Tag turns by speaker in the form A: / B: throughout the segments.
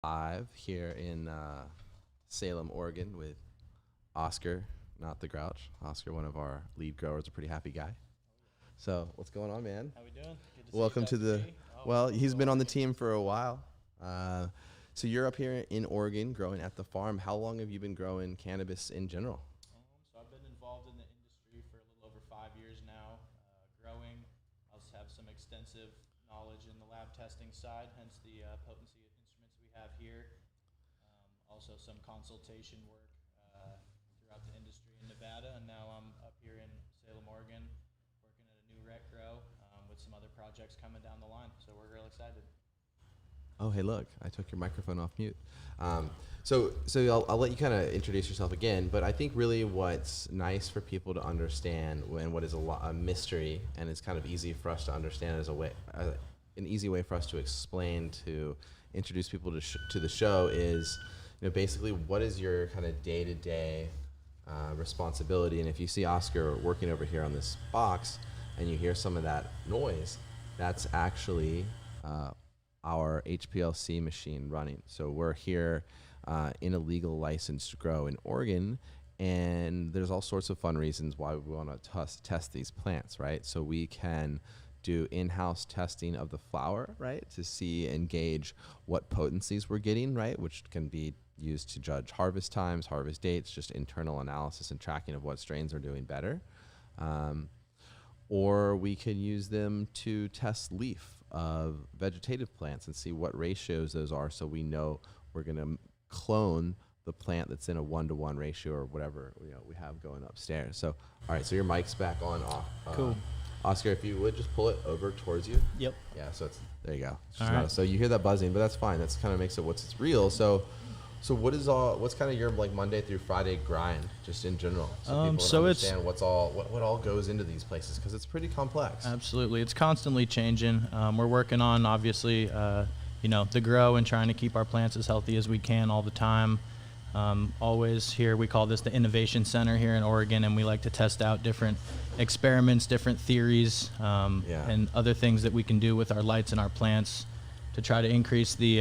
A: Live here in Salem, Oregon with Oscar, not the Grouch. Oscar, one of our lead growers, a pretty happy guy. So what's going on, man?
B: How we doing? Good to see
A: Welcome
B: you
A: to
B: back
A: the,
B: me.
A: well,
B: Welcome
A: he's
B: to
A: been on the
B: Oregon.
A: team for a while. So you're up here in Oregon growing at the farm. How long have you been growing cannabis in general?
B: So I've been involved in the industry for a little over 5 years now, growing. I also have some extensive knowledge in the lab testing side, hence the potency instruments we have here. Also some consultation work throughout the industry in Nevada, and now I'm up here in Salem, Oregon, working at a new rec grow with some other projects coming down the line. So we're real excited.
A: Oh, hey, look, I took your microphone off mute. So I'll let you kind of introduce yourself again, but I think really what's nice for people to understand and what is a mystery, and it's kind of easy for us to understand as an easy way for us to explain, to introduce people to the show is, basically what is your kind of day-to-day responsibility. And if you see Oscar working over here on this box and you hear some of that noise, that's actually our HPLC machine running. So we're here in a legal licensed grow in Oregon, and there's all sorts of fun reasons why we want to test these plants, right? So we can do in-house testing of the flower, right, to see and gauge what potencies we're getting, right, which can be used to judge harvest times, harvest dates, just internal analysis and tracking of what strains are doing better. Or we could use them to test leaf of vegetative plants and see what ratios those are, so we know we're going to clone the plant that's in a 1-to-1 ratio or whatever we have going upstairs. So, all right, so your mic's back on.
B: Cool.
A: Oscar, if you would just pull it over towards you.
B: Yep.
A: Yeah, so there you go.
B: All right.
A: So you hear that buzzing, but that's fine. That's kind of makes it what's real. So what's kind of your like Monday through Friday grind, just in general, so people understand what all goes into these places, because it's pretty complex.
B: Absolutely, it's constantly changing. We're working on obviously, the grow and trying to keep our plants as healthy as we can all the time. Always here, we call this the Innovation Center here in Oregon, and we like to test out different experiments, different theories, and other things that we can do with our lights and our plants to try to increase the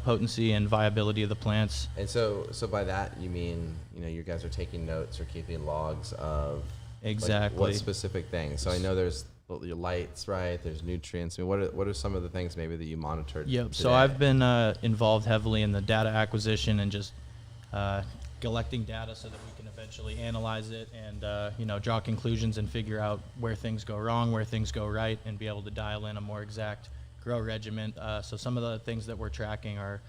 B: potency and viability of the plants.
A: And so by that you mean you guys are taking notes or keeping logs of
B: exactly
A: what specific things. So I know there's your lights, right? There's nutrients. I mean, what are some of the things maybe that you monitored?
B: Yep.
A: Today?
B: So I've been involved heavily in the data acquisition and just collecting data so that we can eventually analyze it and draw conclusions and figure out where things go wrong, where things go right, and be able to dial in a more exact grow regimen. So some of the things that we're tracking are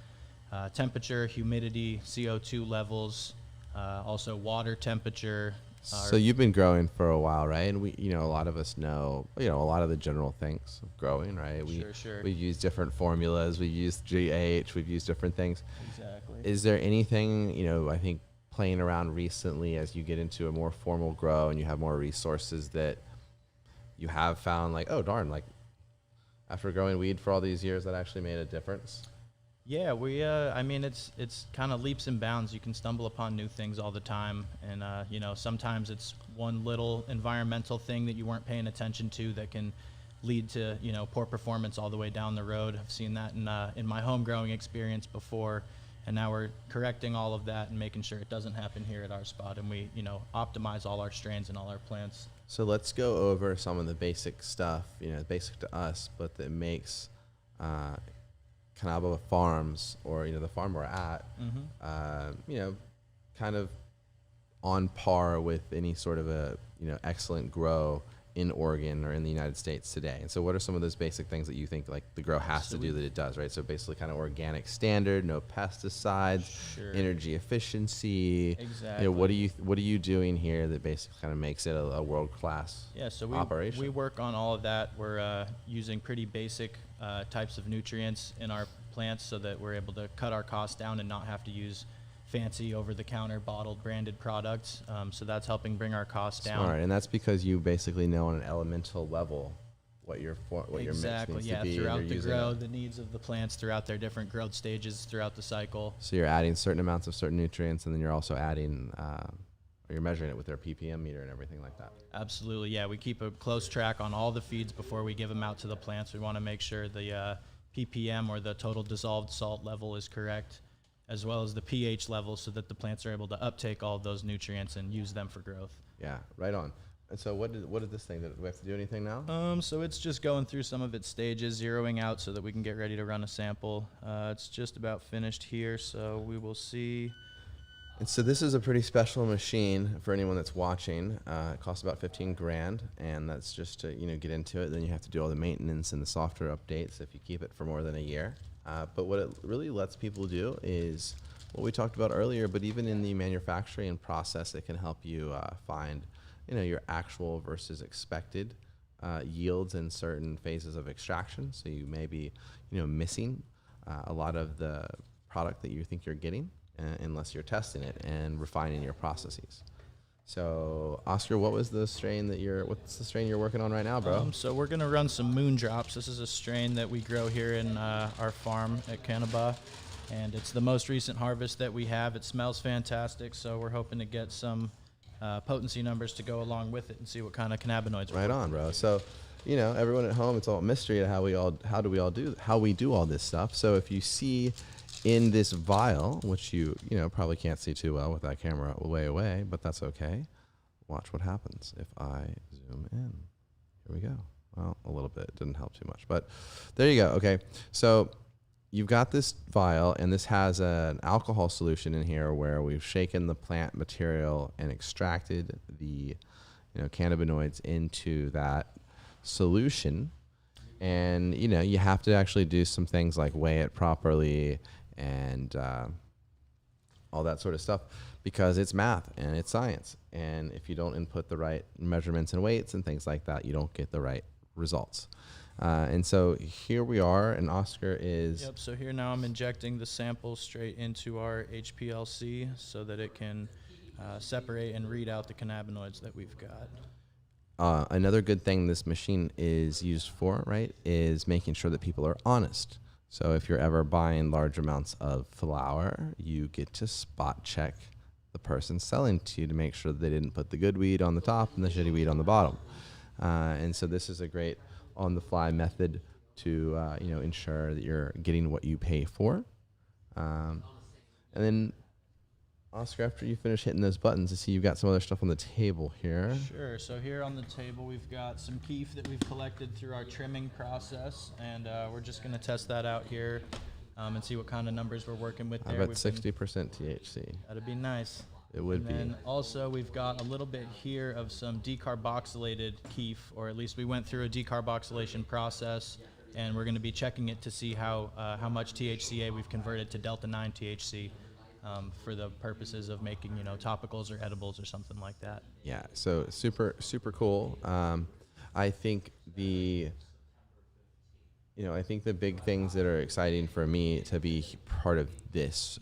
B: temperature, humidity, CO2 levels, also water temperature.
A: So you've been growing for a while, right? And we, a lot of us know, a lot of the general things of growing, right?
B: Sure.
A: We've used different formulas. We've used GH. We've used different things.
B: Exactly.
A: Is there anything, I think playing around recently as you get into a more formal grow and you have more resources that you have found like, oh darn, like after growing weed for all these years, that actually made a difference?
B: Yeah, it's kind of leaps and bounds. You can stumble upon new things all the time, and sometimes it's one little environmental thing that you weren't paying attention to that can lead to poor performance all the way down the road. I've seen that in my home growing experience before, and now we're correcting all of that and making sure it doesn't happen here at our spot, and we optimize all our strains and all our plants.
A: So let's go over some of the basic stuff, basic to us, but that makes Cannabis Farms, or the farm we're at, kind of on par with any sort of a excellent grow in Oregon or in the United States today. And so what are some of those basic things that you think like the grow has to do that it does, right? So basically kind of organic standard, no pesticides, energy efficiency.
B: Exactly.
A: What are you doing here that basically kind of makes it a world-class operation?
B: We work on all of that. We're using pretty basic types of nutrients in our plants so that we're able to cut our costs down and not have to use fancy over-the-counter bottled branded products. So that's helping bring our costs down.
A: Smart, and that's because you basically know on an elemental level what your mix needs to be.
B: Throughout the grow, the needs of the plants throughout their different growth stages throughout the cycle.
A: So you're adding certain amounts of certain nutrients, and then you're also adding, or you're measuring it with their ppm meter and everything like that.
B: Absolutely, yeah. We keep a close track on all the feeds before we give them out to the plants. We want to make sure the ppm, or the total dissolved salt level, is correct, as well as the pH level, so that the plants are able to uptake all of those nutrients and use them for growth.
A: Yeah, right on. And so what did this thing, do we have to do anything now?
B: So it's just going through some of its stages, zeroing out so that we can get ready to run a sample. It's just about finished here, so we will see.
A: And so this is a pretty special machine for anyone that's watching. It costs about 15 grand, and that's just to get into it. Then you have to do all the maintenance and the software updates if you keep it for more than a year. But what it really lets people do is what we talked about earlier, but even in the manufacturing process, it can help you find your actual versus expected yields in certain phases of extraction. So you may be missing a lot of the product that you think you're getting unless you're testing it and refining your processes. So Oscar, what's the strain you're working on right now, bro?
B: So we're gonna run some Moondrops. This is a strain that we grow here in our farm at Cannabis, and it's the most recent harvest that we have. It smells fantastic, so we're hoping to get some potency numbers to go along with it and see what kind of cannabinoids.
A: Right on, bro. So, everyone at home, it's all a mystery to how we do all this stuff. So if you see in this vial, which you probably can't see too well with that camera way away, but that's okay. Watch what happens if I zoom in. Here we go. Well, a little bit. It didn't help too much, but there you go. Okay. So you've got this vial, and this has an alcohol solution in here where we've shaken the plant material and extracted the cannabinoids into that solution. And you have to actually do some things like weigh it properly and all that sort of stuff, because it's math and it's science. And if you don't input the right measurements and weights and things like that, you don't get the right results. And so here we are, and Oscar is...
B: Yep, so here now I'm injecting the sample straight into our HPLC so that it can separate and read out the cannabinoids that we've got.
A: Another good thing this machine is used for, right, is making sure that people are honest. So if you're ever buying large amounts of flour, you get to spot check the person selling to you to make sure that they didn't put the good weed on the top and the shitty weed on the bottom. And so this is a great on-the-fly method to ensure that you're getting what you pay for. And then, Oscar, after you finish hitting those buttons, I see you've got some other stuff on the table here.
B: Sure. So here on the table, we've got some keef that we've collected through our trimming process, and we're just going to test that out here and see what kind of numbers we're working with there.
A: I bet 60% THC.
B: That'd be nice.
A: It would be.
B: And also, we've got a little bit here of some decarboxylated keef, or at least we went through a decarboxylation process, and we're going to be checking it to see how much THCA we've converted to Delta-9 THC. For the purposes of making, topicals or edibles or something like that.
A: Yeah, so super, super cool. I think the big things that are exciting for me to be part of this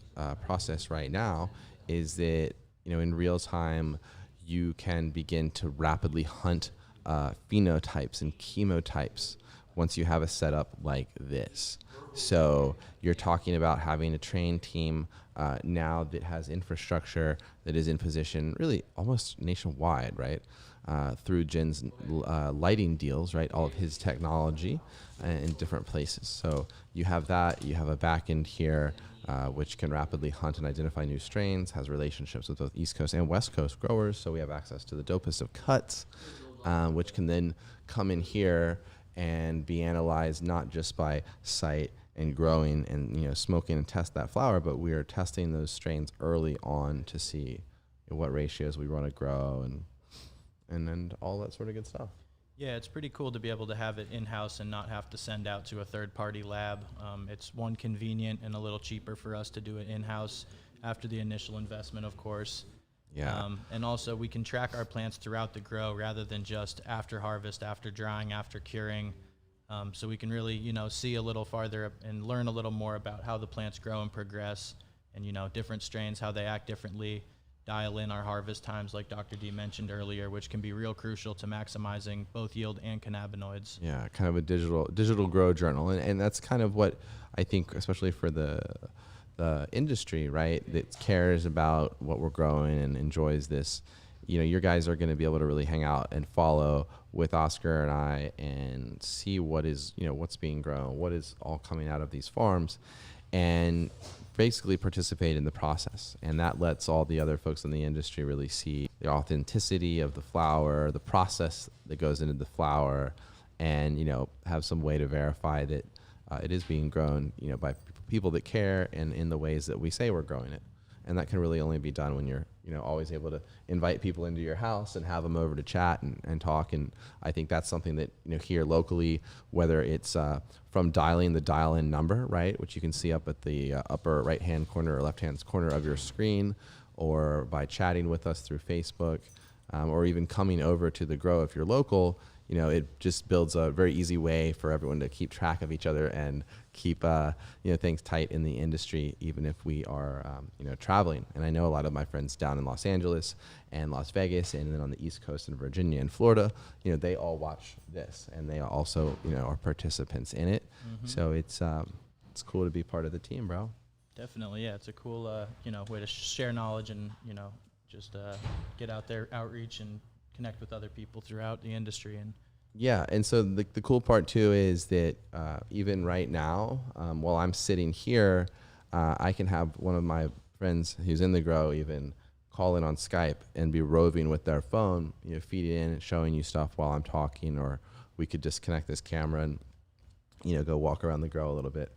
A: process right now is that, in real time, you can begin to rapidly hunt phenotypes and chemotypes once you have a setup like this. So you're talking about having a trained team now that has infrastructure that is in position really almost nationwide, right? Through Jen's lighting deals, right? All of his technology in different places. So you have that. You have a back end here which can rapidly hunt and identify new strains, has relationships with both East Coast and West Coast growers. So we have access to the dopest of cuts, which can then come in here and be analyzed not just by sight and growing and smoking and test that flower, but we are testing those strains early on to see what ratios we want to grow and all that sort of good stuff.
B: Yeah, it's pretty cool to be able to have it in-house and not have to send out to a third-party lab. It's one, convenient, and a little cheaper for us to do it in-house after the initial investment, of course.
A: Yeah.
B: And also, we can track our plants throughout the grow rather than just after harvest, after drying, after curing. So we can really, see a little farther and learn a little more about how the plants grow and progress and, different strains, how they act differently, dial in our harvest times like Dr. D mentioned earlier, which can be real crucial to maximizing both yield and cannabinoids.
A: Yeah, kind of a digital grow journal. And that's kind of what I think, especially for the industry, right, that cares about what we're growing and enjoys this, your guys are going to be able to really hang out and follow with Oscar and I and see what is, what's being grown, what is all coming out of these farms, and basically participate in the process. And that lets all the other folks in the industry really see the authenticity of the flower, the process that goes into the flower, and, have some way to verify that it is being grown, by people that care and in the ways that we say we're growing it. And that can really only be done when you're, always able to invite people into your house and have them over to chat and talk. And I think that's something that, here locally, whether it's from dialing the dial-in number, right, which you can see up at the upper right-hand corner or left-hand corner of your screen, or by chatting with us through Facebook, or even coming over to the grow if you're local, it just builds a very easy way for everyone to keep track of each other and keep, things tight in the industry, even if we are, traveling. And I know a lot of my friends down in Los Angeles and Las Vegas, and then on the East Coast in Virginia and Florida, they all watch this, and they also, are participants in it. Mm-hmm. So it's cool to be part of the team, bro.
B: Definitely, yeah. It's a cool, way to share knowledge and, just get out there, outreach, and connect with other people throughout the industry. And
A: and so the cool part too is that even right now, while I'm sitting here, I can have one of my friends who's in the grow even call in on Skype and be roving with their phone, feed it in and showing you stuff while I'm talking, or we could just connect this camera and go walk around the grow a little bit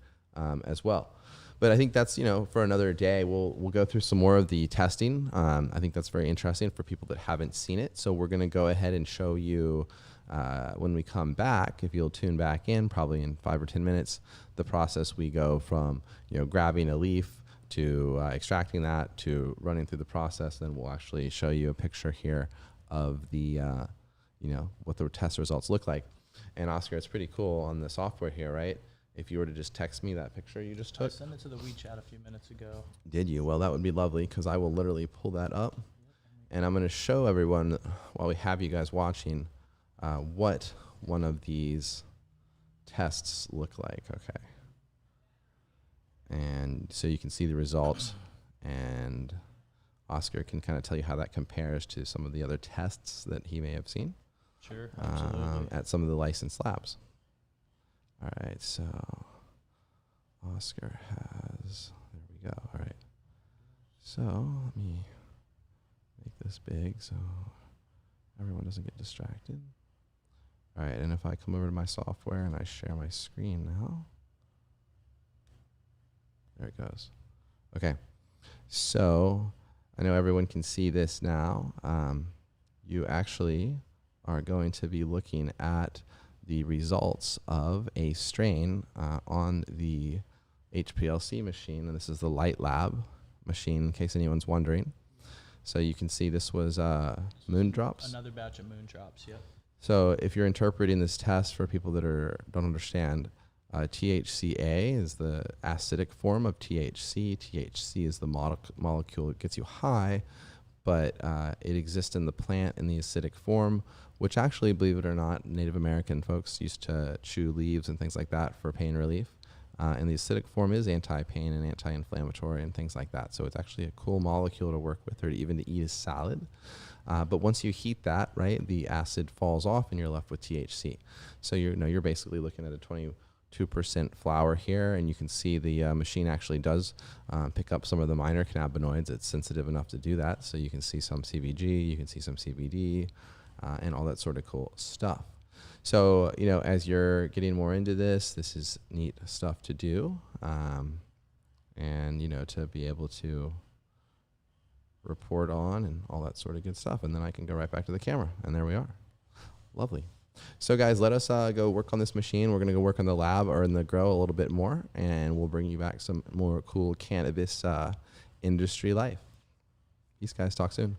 A: as well. But I think that's, for another day. We'll go through some more of the testing. I think that's very interesting for people that haven't seen it. So we're going to go ahead and show you when we come back, if you'll tune back in, probably in 5 or 10 minutes, the process we go from, grabbing a leaf to extracting that to running through the process. Then we'll actually show you a picture here of the, what the test results look like. And Oscar, it's pretty cool on the software here, right? If you were to just text me that picture you just took.
B: I sent it to the WeChat a few minutes ago.
A: Did you? Well, that would be lovely, because I will literally pull that up. And I'm going to show everyone, while we have you guys watching, what one of these tests look like. Okay. And so you can see the results, and Oscar can kind of tell you how that compares to some of the other tests that he may have seen.
B: Sure, absolutely.
A: At some of the licensed labs. All right, so Oscar has, there we go. All right. So let me make this big so everyone doesn't get distracted. All right, and if I come over to my software and I share my screen now, there it goes. Okay, so I know everyone can see this now. You actually are going to be looking at the results of a strain on the HPLC machine, and this is the Light Lab machine, in case anyone's wondering. So you can see this was moon drops.
B: Another batch of moon drops, yep.
A: So if you're interpreting this test for people that don't understand, THCA is the acidic form of THC. THC is the molecule that gets you high, but it exists in the plant in the acidic form, which actually, believe it or not, Native American folks used to chew leaves and things like that for pain relief. And the acidic form is anti-pain and anti-inflammatory and things like that. So it's actually a cool molecule to work with, or even to eat as salad. But once you heat that, right, the acid falls off and you're left with THC. So you're basically looking at a 22% flower here, and you can see the machine actually does pick up some of the minor cannabinoids. It's sensitive enough to do that. So you can see some CBG, you can see some CBD, and all that sort of cool stuff. So, as you're getting more into this is neat stuff to do. And, to be able to report on and all that sort of good stuff. And then I can go right back to the camera, and there we are. Lovely. So guys, let us go work on this machine. We're going to go work on the lab or in the grow a little bit more, and we'll bring you back some more cool cannabis industry life. Peace, guys. Talk soon.